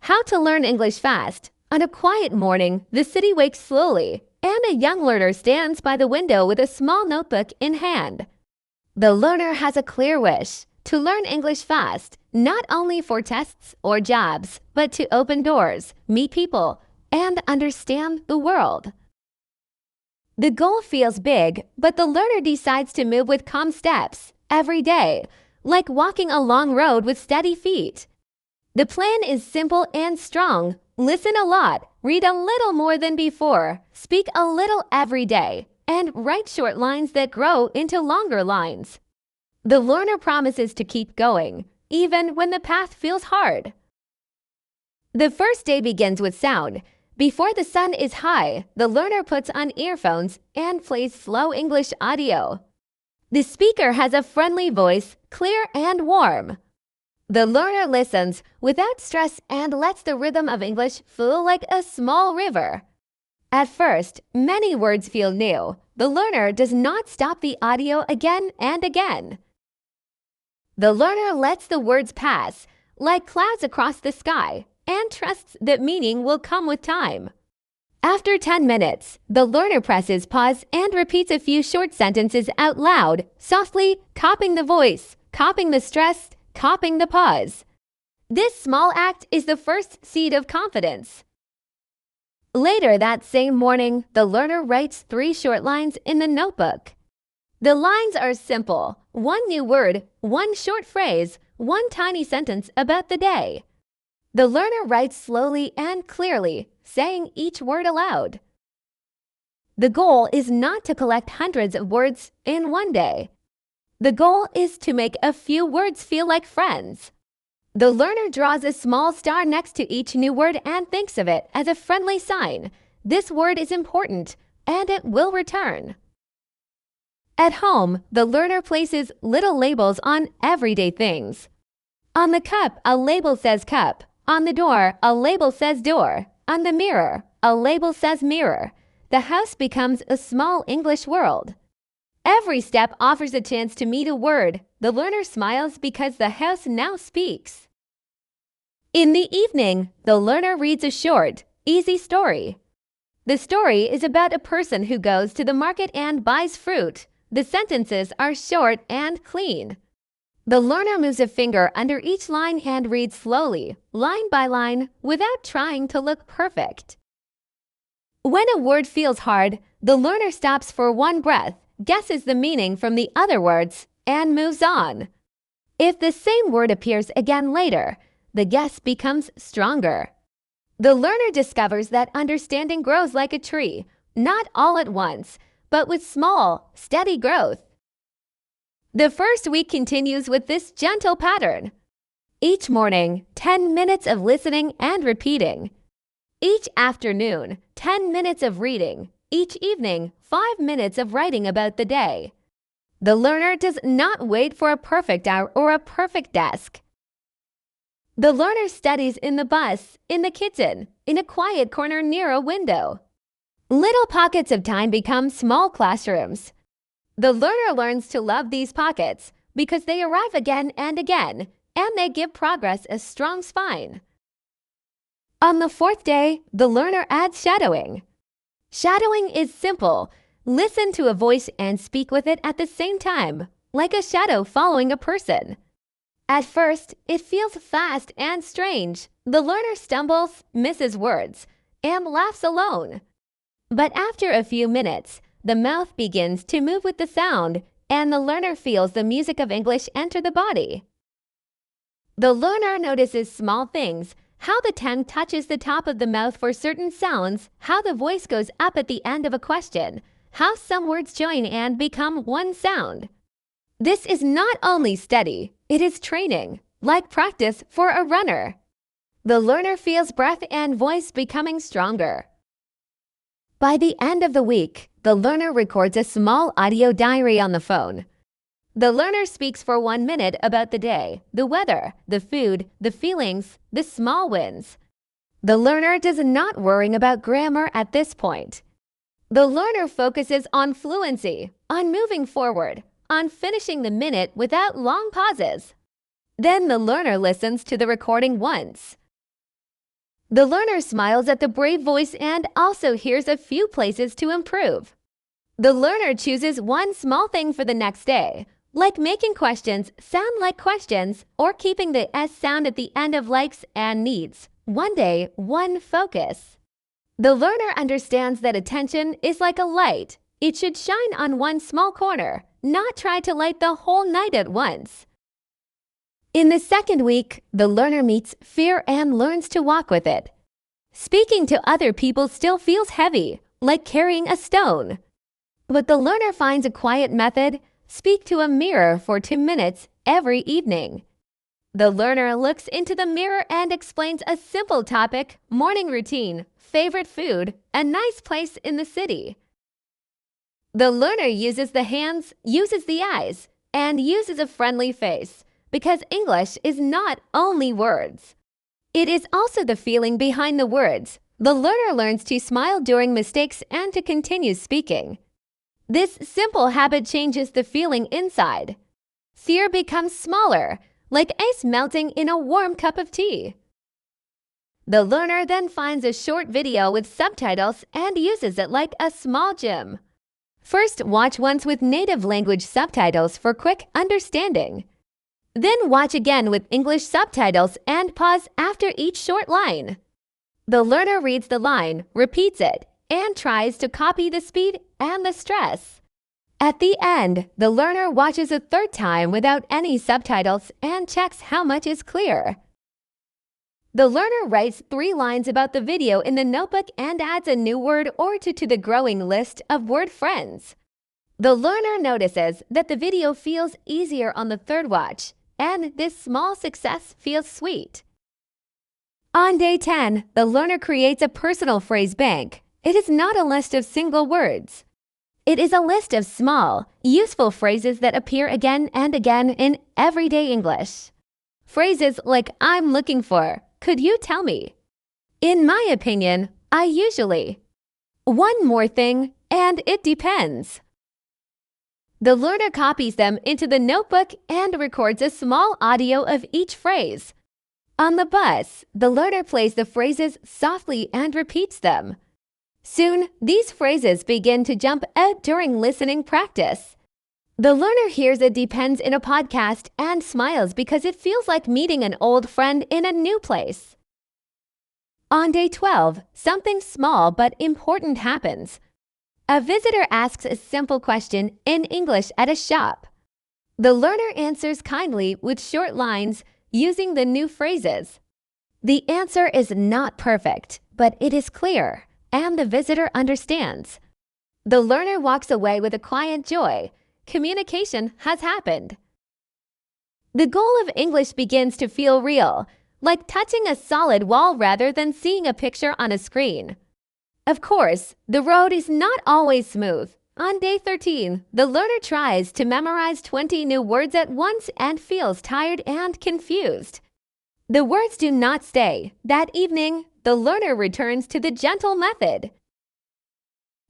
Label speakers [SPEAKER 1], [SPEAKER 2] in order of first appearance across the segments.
[SPEAKER 1] How to learn English fast. On a quiet morning, the city wakes slowly, and a young learner stands by the window with a small notebook in hand. The learner has a clear wish to learn English fast, not only for tests or jobs, but to open doors, meet people, and understand the world. The goal feels big, but the learner decides to move with calm steps every day, like walking a long road with steady feet. The plan is simple and strong. Listen a lot, read a little more than before, speak a little every day, and write short lines that grow into longer lines. The learner promises to keep going, even when the path feels hard. The first day begins with sound. Before the sun is high, the learner puts on earphones and plays slow English audio. The speaker has a friendly voice, clear and warm. The learner listens without stress and lets the rhythm of English flow like a small river. At first, many words feel new. The learner does not stop the audio again and again. The learner lets the words pass, like clouds across the sky, and trusts that meaning will come with time. After 10 minutes, the learner presses pause and repeats a few short sentences out loud, softly, copying the voice, copying the stress, copying the pause. This small act is the first seed of confidence. Later that same morning, the learner writes 3 short lines in the notebook. The lines are simple: 1 new word, 1 short phrase, 1 tiny sentence about the day. The learner writes slowly and clearly, saying each word aloud. The goal is not to collect hundreds of words in one day. The goal is to make a few words feel like friends. The learner draws a small star next to each new word and thinks of it as a friendly sign. This word is important, and it will return. At home, the learner places little labels on everyday things. On the cup, a label says cup. On the door, a label says door. On the mirror, a label says mirror. The house becomes a small English world. Every step offers a chance to meet a word. The learner smiles because the house now speaks. In the evening, the learner reads a short, easy story. The story is about a person who goes to the market and buys fruit. The sentences are short and clean. The learner moves a finger under each line and reads slowly, line by line, without trying to look perfect. When a word feels hard, the learner stops for one breath, guesses the meaning from the other words, and moves on. If the same word appears again later, the guess becomes stronger. The learner discovers that understanding grows like a tree, not all at once, but with small, steady growth. The first week continues with this gentle pattern. Each morning, 10 minutes of listening and repeating. Each afternoon, 10 minutes of reading. Each evening, 5 minutes of writing about the day. The learner does not wait for a perfect hour or a perfect desk. The learner studies in the bus, in the kitchen, in a quiet corner near a window. Little pockets of time become small classrooms. The learner learns to love these pockets because they arrive again and again, and they give progress a strong spine. On the 4th day, the learner adds shadowing. Shadowing is simple. Listen to a voice and speak with it at the same time, like a shadow following a person. At first, it feels fast and strange. The learner stumbles, misses words, and laughs alone. But after a few minutes, the mouth begins to move with the sound, and the learner feels the music of English enter the body. The learner notices small things: how the tongue touches the top of the mouth for certain sounds, how the voice goes up at the end of a question, how some words join and become one sound. This is not only study, it is training, like practice for a runner. The learner feels breath and voice becoming stronger. By the end of the week, the learner records a small audio diary on the phone. The learner speaks for 1 minute about the day, the weather, the food, the feelings, the small wins. The learner does not worry about grammar at this point. The learner focuses on fluency, on moving forward, on finishing the minute without long pauses. Then the learner listens to the recording once. The learner smiles at the brave voice and also hears a few places to improve. The learner chooses one small thing for the next day, like making questions sound like questions or keeping the S sound at the end of likes and needs. One day, one focus. The learner understands that attention is like a light. It should shine on one small corner, not try to light the whole night at once. In the second week, the learner meets fear and learns to walk with it. Speaking to other people still feels heavy, like carrying a stone. But the learner finds a quiet method. Speak to a mirror for 2 minutes every evening. The learner looks into the mirror and explains a simple topic, morning routine, favorite food, a nice place in the city. The learner uses the hands, uses the eyes, and uses a friendly face, because English is not only words. It is also the feeling behind the words. The learner learns to smile during mistakes and to continue speaking. This simple habit changes the feeling inside. Fear becomes smaller, like ice melting in a warm cup of tea. The learner then finds a short video with subtitles and uses it like a small gym. First, watch once with native language subtitles for quick understanding. Then watch again with English subtitles and pause after each short line. The learner reads the line, repeats it, and tries to copy the speed and the stress. At the end, the learner watches a third time without any subtitles and checks how much is clear. The learner writes 3 lines about the video in the notebook and adds a new word or two to the growing list of word friends. The learner notices that the video feels easier on the third watch, and this small success feels sweet. On day 10, the learner creates a personal phrase bank. It is not a list of single words. It is a list of small, useful phrases that appear again and again in everyday English. Phrases like I'm looking for, could you tell me? In my opinion, I usually. One more thing, and it depends. The learner copies them into the notebook and records a small audio of each phrase. On the bus, the learner plays the phrases softly and repeats them. Soon, these phrases begin to jump out during listening practice. The learner hears it depends in a podcast and smiles because it feels like meeting an old friend in a new place. On day 12, something small but important happens. A visitor asks a simple question in English at a shop. The learner answers kindly with short lines using the new phrases. The answer is not perfect, but it is clear, and the visitor understands. The learner walks away with a quiet joy. Communication has happened. The goal of English begins to feel real, like touching a solid wall rather than seeing a picture on a screen. Of course, the road is not always smooth. On day 13, the learner tries to memorize 20 new words at once and feels tired and confused. The words do not stay. That evening, the learner returns to the gentle method.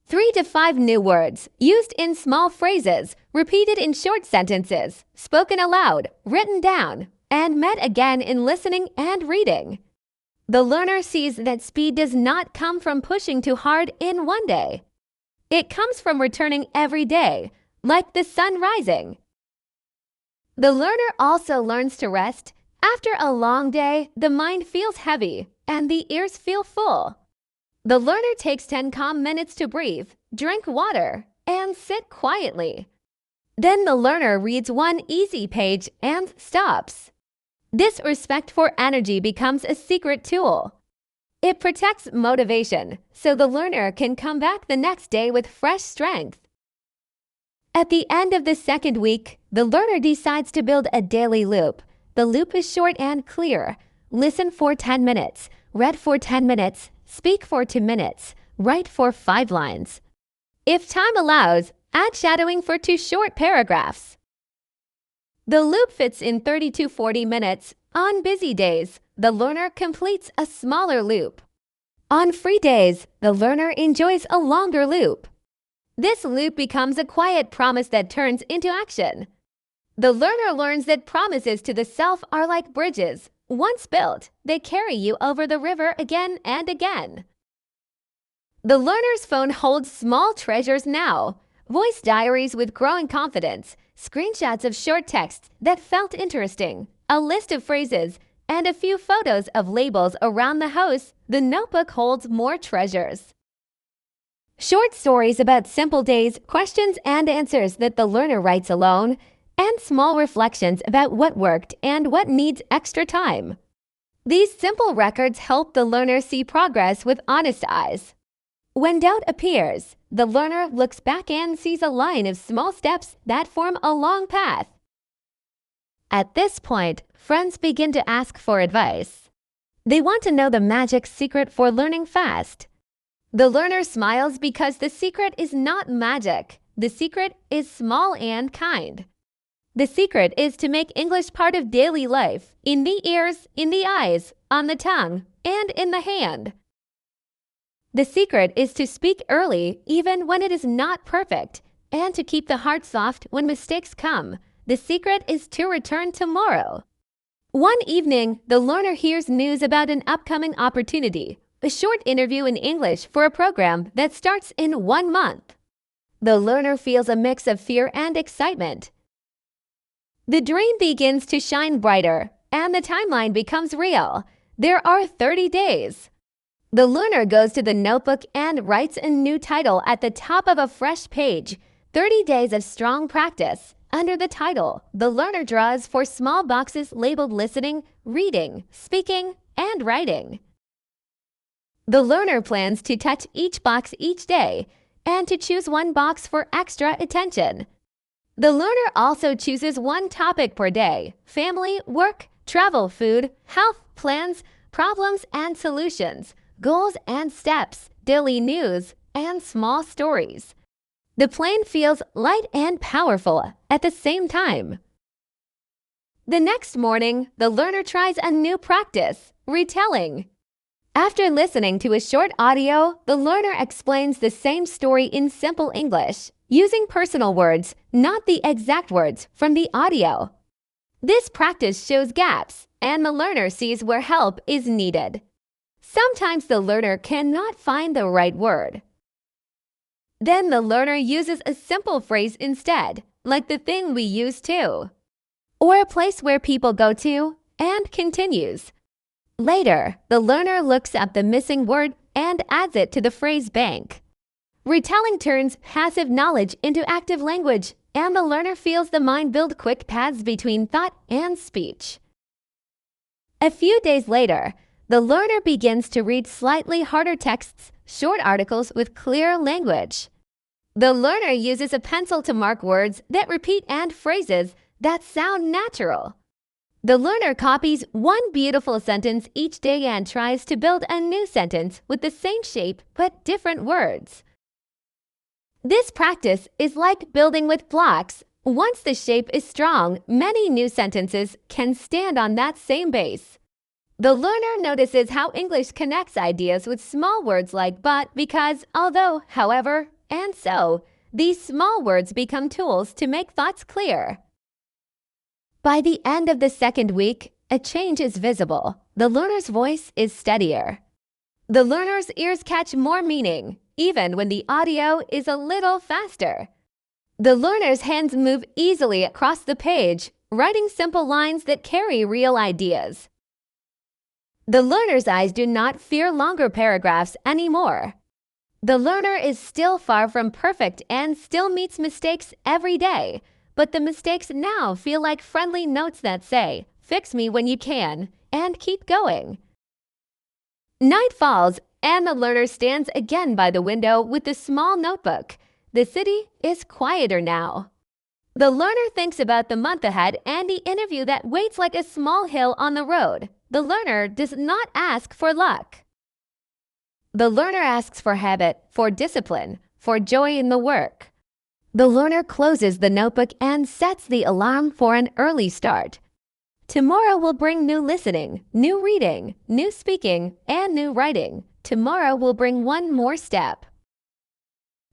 [SPEAKER 1] 3 to 5 new words, used in small phrases, repeated in short sentences, spoken aloud, written down, and met again in listening and reading. The learner sees that speed does not come from pushing too hard in one day. It comes from returning every day, like the sun rising. The learner also learns to rest. After a long day, the mind feels heavy and the ears feel full. The learner takes 10 calm minutes to breathe, drink water, and sit quietly. Then the learner reads one easy page and stops. This respect for energy becomes a secret tool. It protects motivation, so the learner can come back the next day with fresh strength. At the end of the second week, the learner decides to build a daily loop. The loop is short and clear. Listen for 10 minutes, read for 10 minutes, speak for 2 minutes, write for 5 lines. If time allows, add shadowing for 2 short paragraphs. The loop fits in 30 to 40 minutes. On busy days, the learner completes a smaller loop. On free days, the learner enjoys a longer loop. This loop becomes a quiet promise that turns into action. The learner learns that promises to the self are like bridges. Once built, they carry you over the river again and again. The learner's phone holds small treasures now. Voice diaries with growing confidence, screenshots of short texts that felt interesting, a list of phrases, and a few photos of labels around the house. The notebook holds more treasures. Short stories about simple days, questions and answers that the learner writes alone, and small reflections about what worked and what needs extra time. These simple records help the learner see progress with honest eyes. When doubt appears, the learner looks back and sees a line of small steps that form a long path. At this point, friends begin to ask for advice. They want to know the magic secret for learning fast. The learner smiles because the secret is not magic. The secret is small and kind. The secret is to make English part of daily life, in the ears, in the eyes, on the tongue, and in the hand. The secret is to speak early, even when it is not perfect, and to keep the heart soft when mistakes come. The secret is to return tomorrow. One evening, the learner hears news about an upcoming opportunity, a short interview in English for a program that starts in 1 month. The learner feels a mix of fear and excitement. The dream begins to shine brighter, and the timeline becomes real. There are 30 days. The learner goes to the notebook and writes a new title at the top of a fresh page, 30 Days of Strong Practice. Under the title, the learner draws 4 small boxes labeled listening, reading, speaking, and writing. The learner plans to touch each box each day and to choose 1 box for extra attention. The learner also chooses 1 topic per day: family, work, travel, food, health, plans, problems and solutions, goals and steps, daily news, and small stories. The plan feels light and powerful at the same time. The next morning, the learner tries a new practice: retelling. After listening to a short audio, the learner explains the same story in simple English, using personal words, not the exact words from the audio. This practice shows gaps, and the learner sees where help is needed. Sometimes the learner cannot find the right word. Then the learner uses a simple phrase instead, like the thing we use to, or a place where people go to, and continues. Later, the learner looks up the missing word and adds it to the phrase bank. Retelling turns passive knowledge into active language, and the learner feels the mind build quick paths between thought and speech. A few days later, the learner begins to read slightly harder texts, short articles with clear language. The learner uses a pencil to mark words that repeat and phrases that sound natural. The learner copies 1 beautiful sentence each day and tries to build a new sentence with the same shape but different words. This practice is like building with blocks. Once the shape is strong, many new sentences can stand on that same base. The learner notices how English connects ideas with small words like but, because, although, however, and so. These small words become tools to make thoughts clear. By the end of the 2nd week, a change is visible. The learner's voice is steadier. The learner's ears catch more meaning, even when the audio is a little faster. The learner's hands move easily across the page, writing simple lines that carry real ideas. The learner's eyes do not fear longer paragraphs anymore. The learner is still far from perfect and still makes mistakes every day, but the mistakes now feel like friendly notes that say, "Fix me when you can," and keep going. Night falls, and the learner stands again by the window with the small notebook. The city is quieter now. The learner thinks about the month ahead and the interview that waits like a small hill on the road. The learner does not ask for luck. The learner asks for habit, for discipline, for joy in the work. The learner closes the notebook and sets the alarm for an early start. Tomorrow will bring new listening, new reading, new speaking, and new writing. Tomorrow will bring one more step.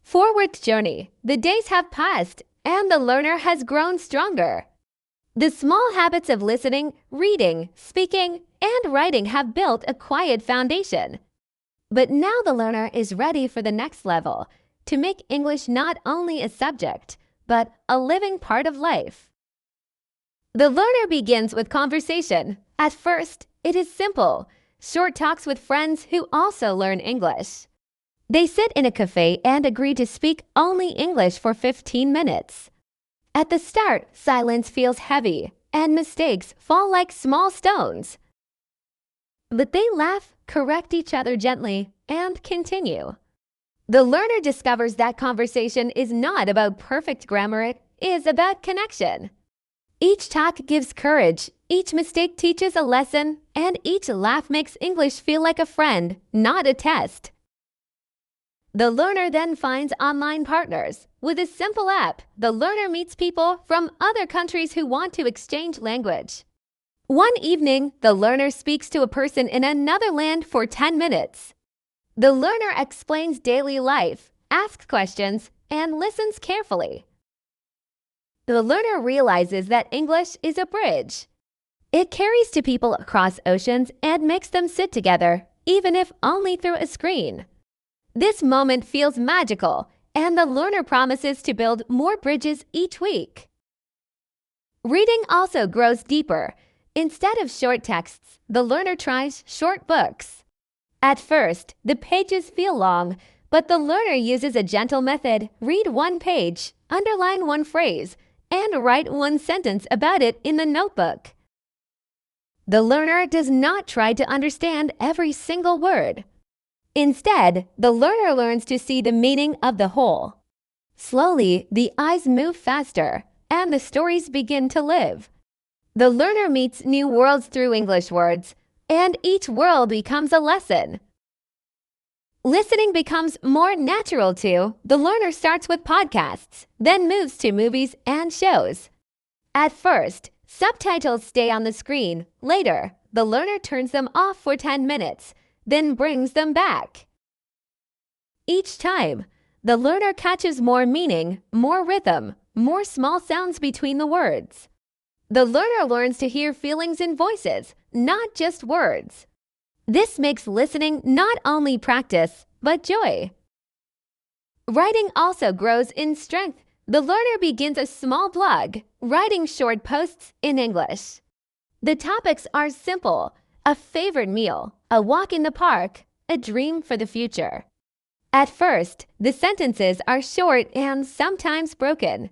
[SPEAKER 1] Forward journey. The days have passed, and the learner has grown stronger. The small habits of listening, reading, speaking, and writing have built a quiet foundation. But now the learner is ready for the next level, to make English not only a subject, but a living part of life. The learner begins with conversation. At first, it is simple, short talks with friends who also learn English. They sit in a cafe and agree to speak only English for 15 minutes. At the start, silence feels heavy, and mistakes fall like small stones. But they laugh, correct each other gently, and continue. The learner discovers that conversation is not about perfect grammar, it is about connection. Each talk gives courage, each mistake teaches a lesson, and each laugh makes English feel like a friend, not a test. The learner then finds online partners. With a simple app, the learner meets people from other countries who want to exchange language. One evening, the learner speaks to a person in another land for 10 minutes. The learner explains daily life, asks questions, and listens carefully. The learner realizes that English is a bridge. It carries to people across oceans and makes them sit together, even if only through a screen. This moment feels magical, and the learner promises to build more bridges each week. Reading also grows deeper. Instead of short texts, the learner tries short books. At first, the pages feel long, but the learner uses a gentle method. Read one page, underline one phrase, and write one sentence about it in the notebook. The learner does not try to understand every single word. Instead, the learner learns to see the meaning of the whole. Slowly, the eyes move faster, and the stories begin to live. The learner meets new worlds through English words, and each world becomes a lesson. Listening becomes more natural too. The learner starts with podcasts, then moves to movies and shows. At first, subtitles stay on the screen. Later, the learner turns them off for 10 minutes, then brings them back. Each time, the learner catches more meaning, more rhythm, more small sounds between the words. The learner learns to hear feelings in voices, not just words. This makes listening not only practice, but joy. Writing also grows in strength. The learner begins a small blog, writing short posts in English. The topics are simple: a favorite meal, a walk in the park, a dream for the future. At first, the sentences are short and sometimes broken.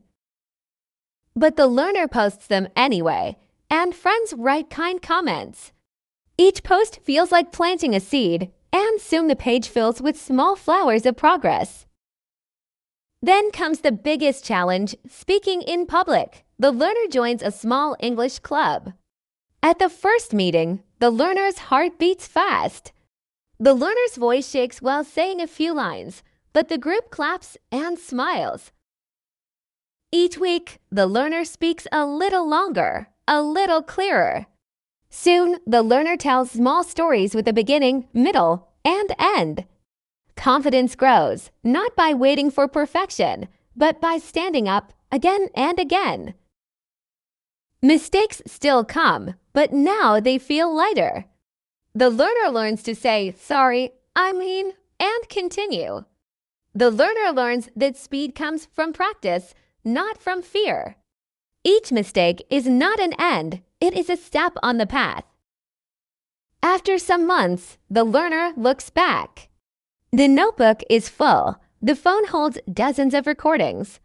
[SPEAKER 1] But the learner posts them anyway, and friends write kind comments. Each post feels like planting a seed, and soon the page fills with small flowers of progress. Then comes the biggest challenge, speaking in public. The learner joins a small English club. At the first meeting, the learner's heart beats fast. The learner's voice shakes while saying a few lines, but the group claps and smiles. Each week, the learner speaks a little longer, a little clearer. Soon, the learner tells small stories with a beginning, middle, and end. Confidence grows, not by waiting for perfection, but by standing up again and again. Mistakes still come, but now they feel lighter. The learner learns to say, sorry, and continue. The learner learns that speed comes from practice, not from fear. Each mistake is not an end, it is a step on the path. After some months, the learner looks back. The notebook is full. The phone holds dozens of recordings.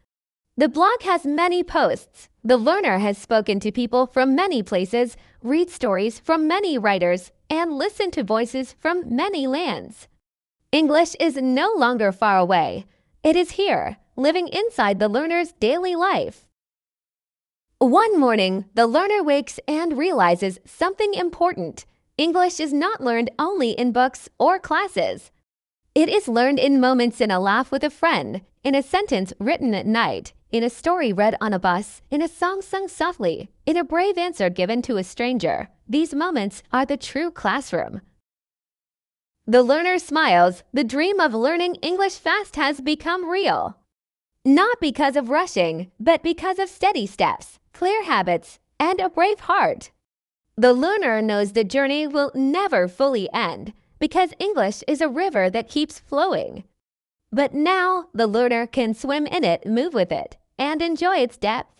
[SPEAKER 1] The blog has many posts. The learner has spoken to people from many places, read stories from many writers, and listened to voices from many lands. English is no longer far away. It is here, living inside the learner's daily life. One morning, the learner wakes and realizes something important. English is not learned only in books or classes. It is learned in moments, in a laugh with a friend, in a sentence written at night, in a story read on a bus, in a song sung softly, in a brave answer given to a stranger. These moments are the true classroom. The learner smiles. The dream of learning English fast has become real. Not because of rushing, but because of steady steps, clear habits, and a brave heart. The learner knows the journey will never fully end because English is a river that keeps flowing. But now the learner can swim in it, move with it, and enjoy its depth.